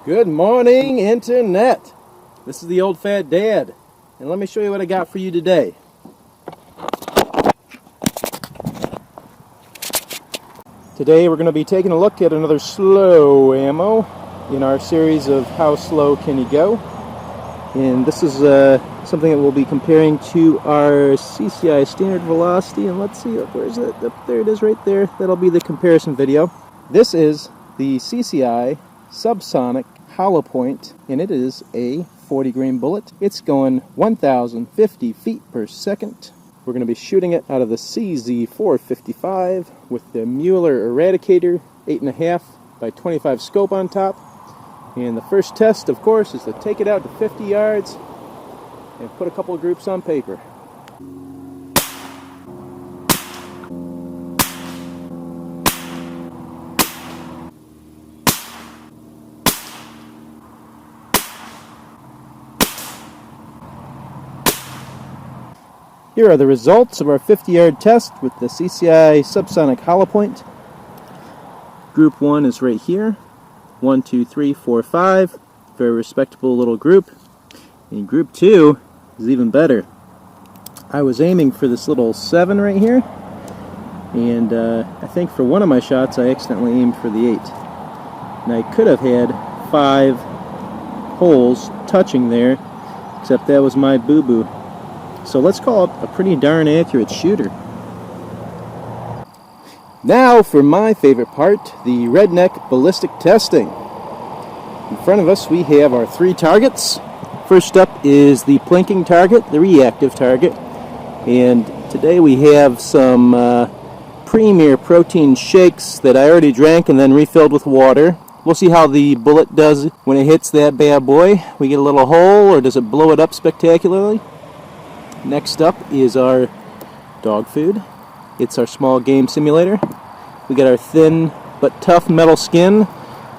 Good morning, Internet. This is the Old Fat Dad, and let me show you what I got for you today. Today we're going to be taking a look at another slow ammo in our series of How Slow Can You Go? And this is something that we'll be comparing to our CCI Standard Velocity, and let's see, where's it? There it is right there. That'll be the comparison video. This is the CCI Subsonic Hollow Point, and it is a 40 grain bullet. It's going 1,050 feet per second. We're going to be shooting it out of the CZ455 with the Mueller Eradicator 8.5 by 25 scope on top. And the first test, of course, is to take it out to 50 yards and put a couple of groups on paper. Here are the results of our 50-yard test with the CCI Subsonic Hollow Point. Group 1 is right here. 1, 2, 3, 4, 5. Very respectable little group. And Group 2 is even better. I was aiming for this little 7 right here. And I think for one of my shots I accidentally aimed for the 8. And I could have had 5 holes touching there, except that was my boo-boo. So let's call it a pretty darn accurate shooter. Now for my favorite part, the redneck ballistic testing. In front of us we have our 3 targets. First up is the plinking target, the reactive target. And today we have some Premier protein shakes that I already drank and then refilled with water. We'll see how the bullet does when it hits that bad boy. We get a little hole, or does it blow it up spectacularly? Next up is our dog food. It's our small game simulator. We got our thin but tough metal skin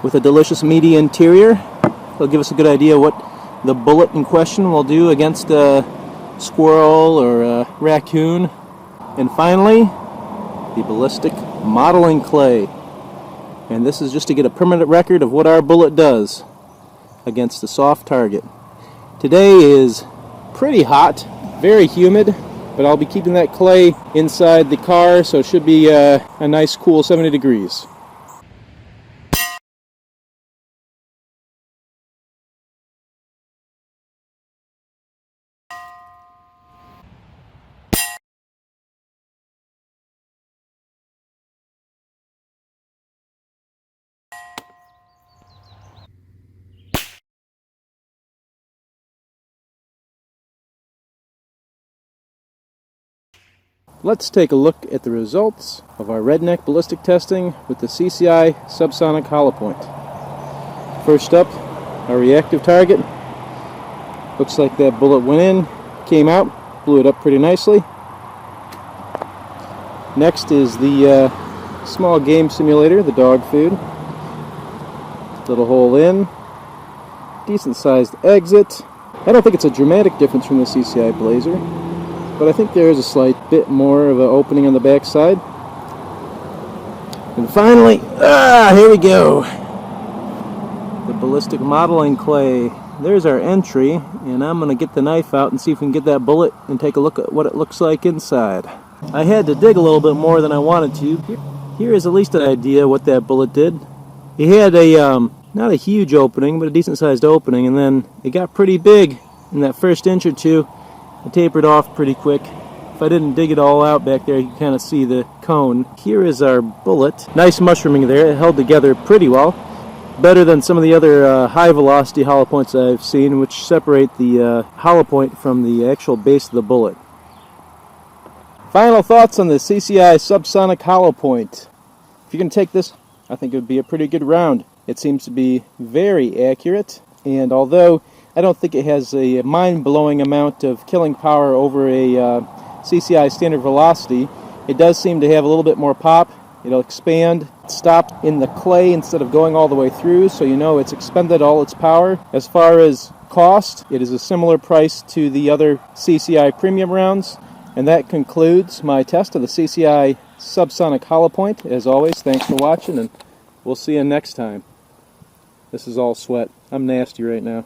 with a delicious meaty interior. It'll give us a good idea what the bullet in question will do against a squirrel or a raccoon. And finally, the ballistic modeling clay. And this is just to get a permanent record of what our bullet does against a soft target. Today is pretty hot. Very humid, but I'll be keeping that clay inside the car, so it should be a nice cool 70 degrees. Let's take a look at the results of our redneck ballistic testing with the CCI Subsonic Hollow Point. First up, our reactive target. Looks like that bullet went in, came out, blew it up pretty nicely. Next is the small game simulator, the dog food. Little hole in, decent sized exit. I don't think it's a dramatic difference from the CCI Blazer, but I think there is a slight bit more of an opening on the back side. And finally, here we go. The ballistic modeling clay. There's our entry, and I'm going to get the knife out and see if we can get that bullet and take a look at what it looks like inside. I had to dig a little bit more than I wanted to. Here is at least an idea what that bullet did. It had a, not a huge opening, but a decent sized opening, and then it got pretty big in that first inch or two. It tapered off pretty quick. If I didn't dig it all out back there, you can kind of see the cone. Here is our bullet. Nice mushrooming there. It held together pretty well. Better than some of the other high velocity hollow points I've seen, which separate the hollow point from the actual base of the bullet. Final thoughts on the CCI Subsonic Hollow Point. If you're going to take this, I think it would be a pretty good round. It seems to be very accurate, and although I don't think it has a mind-blowing amount of killing power over a CCI Standard Velocity, it does seem to have a little bit more pop. It'll expand, stop in the clay instead of going all the way through, so you know it's expended all its power. As far as cost, it is a similar price to the other CCI premium rounds. And that concludes my test of the CCI Subsonic Hollow Point. As always, thanks for watching, and we'll see you next time. This is all sweat. I'm nasty right now.